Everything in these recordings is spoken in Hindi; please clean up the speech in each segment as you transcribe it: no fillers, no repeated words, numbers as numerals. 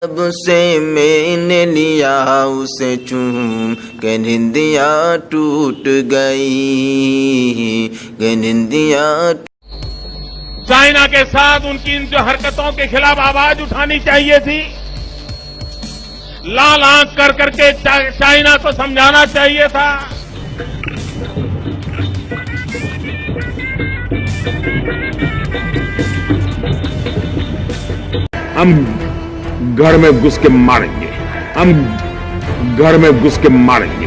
अब से मैंने लिया उसे चूम के निंदिया टूट गई, के निंदिया। चाइना के साथ उनकी इन जो हरकतों के खिलाफ आवाज उठानी चाहिए थी, लाल आंख कर करके चाइना को समझाना चाहिए था। हम घर में घुस के मारेंगे, हम घर में घुस के मारेंगे।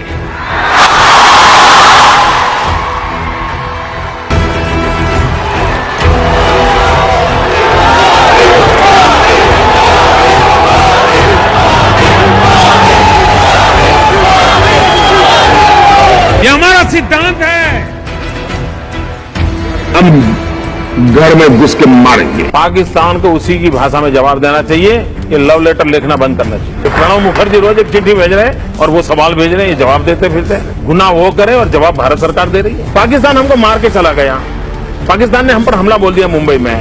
ये हमारा सिद्धांत है। हम घर में घुस के मारेंगे। पाकिस्तान को उसी की भाषा में जवाब देना चाहिए कि लव लेटर लिखना बंद करना चाहिए। तो प्रणब मुखर्जी रोज एक चिट्ठी भेज रहे हैं और वो सवाल भेज रहे हैं, ये जवाब देते फिरते हैं। गुनाह वो करे और जवाब भारत सरकार दे रही है। पाकिस्तान हमको मार के चला गया, पाकिस्तान ने हम पर हमला बोल दिया मुंबई में,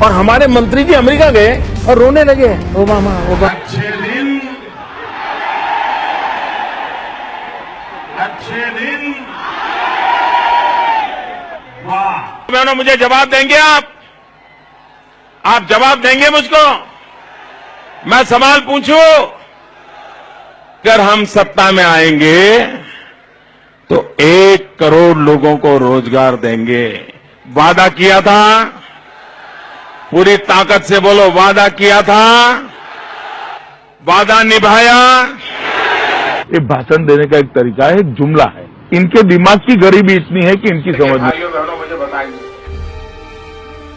और हमारे मंत्री जी अमेरिका गए और रोने लगे। ओबामा अच्छे दिन वाह, मुझे जवाब देंगे आप जवाब देंगे मुझको? मैं सवाल पूछूं, अगर हम सत्ता में आएंगे तो 1 करोड़ लोगों को रोजगार देंगे। वादा किया था, पूरी ताकत से बोलो, वादा किया था, वादा निभाया। ये भाषण देने का एक तरीका है, एक जुमला है। इनके दिमाग की गरीबी इतनी है कि इनकी समझ नहीं। भाइयों बहनों, मुझे बताइए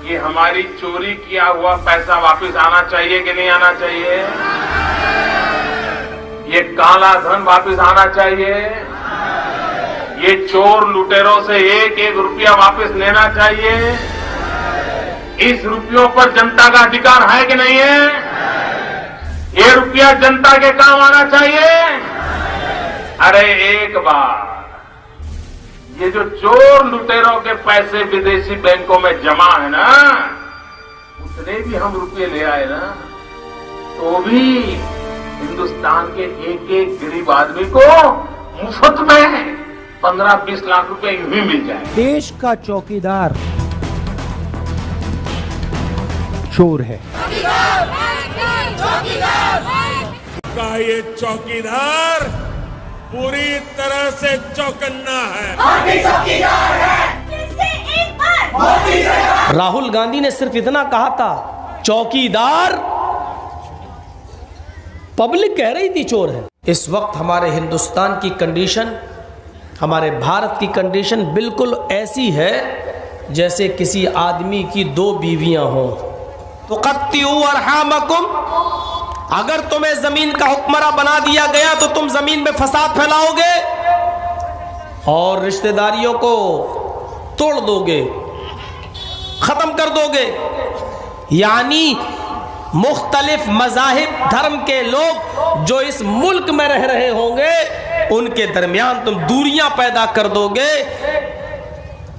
कि हमारी चोरी किया हुआ पैसा वापस आना चाहिए कि नहीं आना चाहिए? ये काला धन वापस आना चाहिए? ये चोर लुटेरों से 1-1 रुपया वापस लेना चाहिए? इस रुपयों पर जनता का अधिकार है कि नहीं है? ये रुपया जनता के काम आना चाहिए। अरे एक बार ये जो चोर लुटेरों के पैसे विदेशी बैंकों में जमा है ना, उतने भी हम रुपये ले आए ना, तो भी हिंदुस्तान के एक गरीब आदमी को मुफ्त में 15-20 लाख रुपए यूं ही मिल जाए। देश का चौकीदार चोर है। का ये चौकीदार पूरी तरह से चौकन्ना है। राहुल गांधी ने सिर्फ इतना कहा था, चौकीदार, पब्लिक कह रही थी चोर है। इस वक्त हमारे हिंदुस्तान की कंडीशन, हमारे भारत की कंडीशन बिल्कुल ऐसी है जैसे किसी आदमी की 2 बीवियां हों। तो कत्तिउ अरहामकुम, अगर तुम्हें जमीन का हुक्मरान बना दिया गया तो तुम जमीन में फसाद फैलाओगे और रिश्तेदारियों को तोड़ दोगे, खत्म कर दोगे। यानी मुख्तलिफ मज़ाहिब धर्म के लोग जो इस मुल्क में रह रहे होंगे, उनके दरमियान तुम दूरियां पैदा कर दोगे,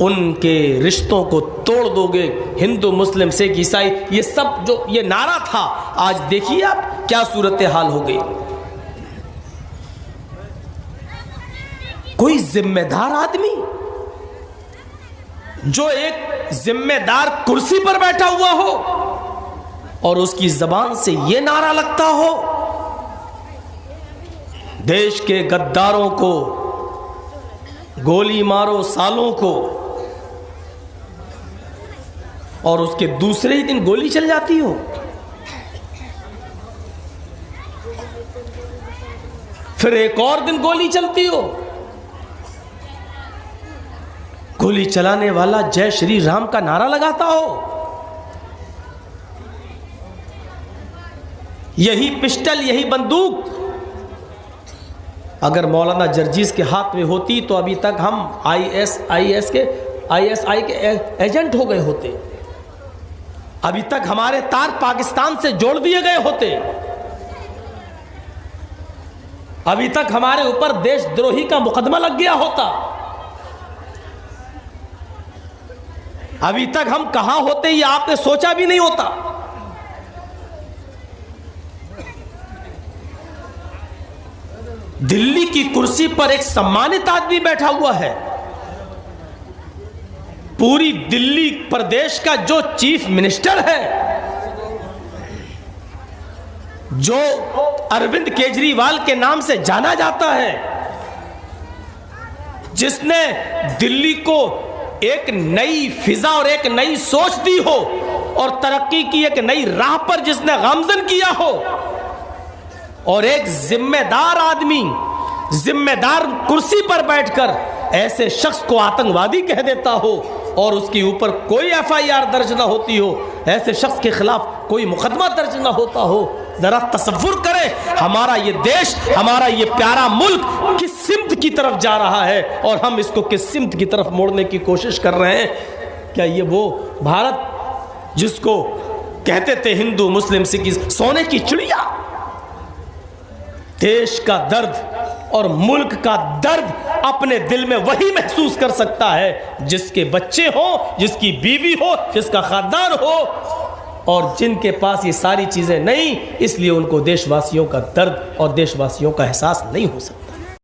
उनके रिश्तों को तोड़ दोगे। हिंदू मुस्लिम सिख ईसाई, ये सब जो ये नारा था, आज देखिए आप क्या सूरत हाल हो गई। कोई जिम्मेदार आदमी जो एक जिम्मेदार कुर्सी पर बैठा हुआ हो और उसकी जबान से ये नारा लगता हो, देश के गद्दारों को गोली मारो, सालों को, और उसके दूसरे ही दिन गोली चल जाती हो। फिर एक और दिन गोली चलती हो। गोली चलाने वाला जय श्री राम का नारा लगाता हो। यही पिस्टल, यही बंदूक अगर मौलाना जर्जीस के हाथ में होती तो अभी तक हम आईएसआई के एजेंट हो गए होते। अभी तक हमारे तार पाकिस्तान से जोड़ दिए गए होते। अभी तक हमारे ऊपर देशद्रोही का मुकदमा लग गया होता। अभी तक हम कहां होते ये आपने सोचा भी नहीं होता। दिल्ली की कुर्सी पर एक सम्मानित आदमी बैठा हुआ है। पूरी दिल्ली प्रदेश का जो चीफ मिनिस्टर है, जो अरविंद केजरीवाल के नाम से जाना जाता है, जिसने दिल्ली को एक नई फिजा और एक नई सोच दी हो और तरक्की की एक नई राह पर जिसने गामजन किया हो, और एक जिम्मेदार आदमी जिम्मेदार कुर्सी पर बैठकर ऐसे शख्स को आतंकवादी कह देता हो और उसके ऊपर कोई एफआईआर दर्ज ना होती हो, ऐसे शख्स के खिलाफ कोई मुकदमा दर्ज ना होता हो। जरा तसव्वुर करें, हमारा ये देश, हमारा ये प्यारा मुल्क किस सिमत की तरफ जा रहा है और हम इसको किस सिमत की तरफ मोड़ने की कोशिश कर रहे हैं। क्या ये वो भारत जिसको कहते थे हिंदू मुस्लिम सिख सोने की चिड़िया? देश का दर्द और मुल्क का दर्द अपने दिल में वही महसूस कर सकता है जिसके बच्चे हो, जिसकी बीवी हो, जिसका खानदान हो, और जिनके पास ये सारी चीजें नहीं, इसलिए उनको देशवासियों का दर्द और देशवासियों का एहसास नहीं हो सकता।